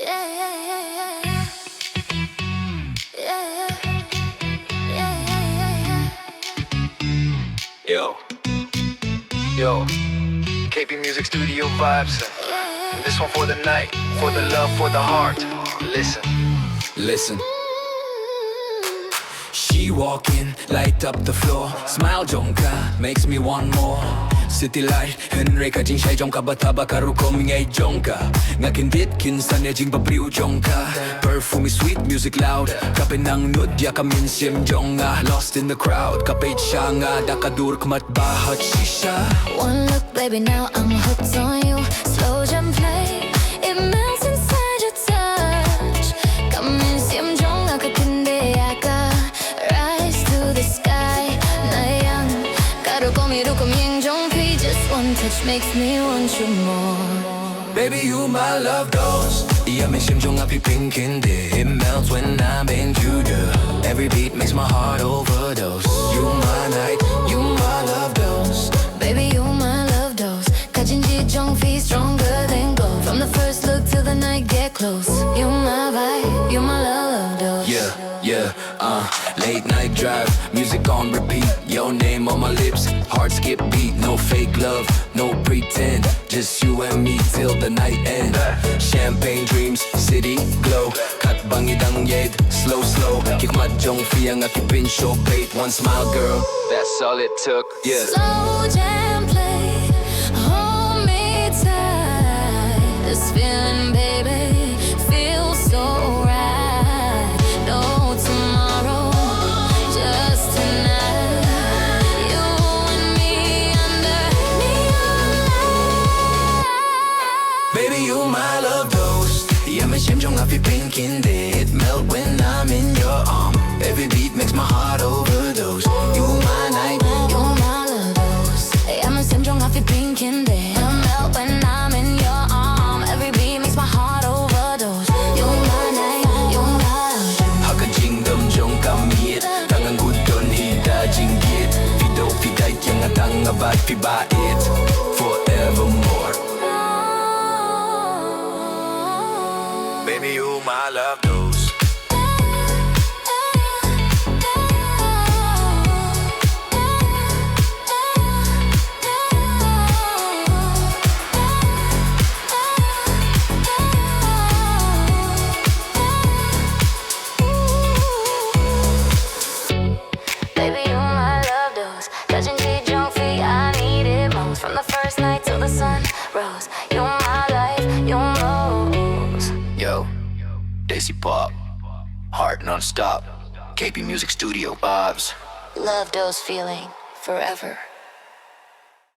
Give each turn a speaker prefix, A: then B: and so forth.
A: Yeah, yeah, yeah, yeah, yeah. Yeah, yeah. Yeah, yeah, yeah, yeah.
B: Yo, KP Music Studio vibes. This one for the night, for the love, for the heart. Listen. She walk in, light up the floor. Smile Jong Ka, makes me want more. City light, Henry ka jing shay Jong Ka bataba karu koming ay Jong Ka. Nga kindit kinsan ya jing babriu Jong Ka. Perfume is sweet, music loud. Kape nang nud ya kamin sim Jong Nga. Lost in the crowd, kapit siya nga dakadur kumat bahat shisha.
A: One look, baby, now I'm hooked on you. Slow jump play, it melts inside your touch. Come in, sim Jong Nga kakinde yaka. Rise to the sky, nayang karu komiru koming Jong Phi. Just one touch makes me want you more.
B: Baby, you my love dose. Yeah, me sim Jong Phi pink in it melts when I'm in you, yeah. Every beat makes my heart overdose. You my night, you my love dose.
A: Baby, you my love dose. Kajinji Jong Phi, stronger than gold. From the first look till the night get close. You my vibe, you my love dose.
B: Late night drive, music on repeat. Your name on my lips, heart skip beat. No fake love, no pretend. Just you and me till the night end. Champagne dreams, city glow. Kat bangidang yed, slow. Kikmat Jong Phi ang akipin show bait. One smile, girl, that's all it took. Yeah.
A: Slow jam play, hold me tight. This feeling, baby, feels so right. No tomorrow, just tonight. You and me under neon lights.
B: Baby, you my love dose. Yeah, me sim Jong Phi pink in it melt when I'm in your arm. Every beat makes my heart overdose. You my night,
A: you my love dose. Yeah, me sim Jong Phi pink in there. I melt when I'm in your arm. Every beat makes my heart overdose. You my night, you my love.
B: Haka jingdom Jong Ka miet. Tangang gudon hida jinggit. Fido fidait yang atang abat fibait. Forevermore. Baby, you my love dose.
A: Baby, you my love dose. Touching G Jong Phi, I need it most. From the first night till the sun rose. You my life, you rose.
B: Yo, Desi pop, heart non-stop. KP Music Studio vibes.
A: Love dose feeling forever.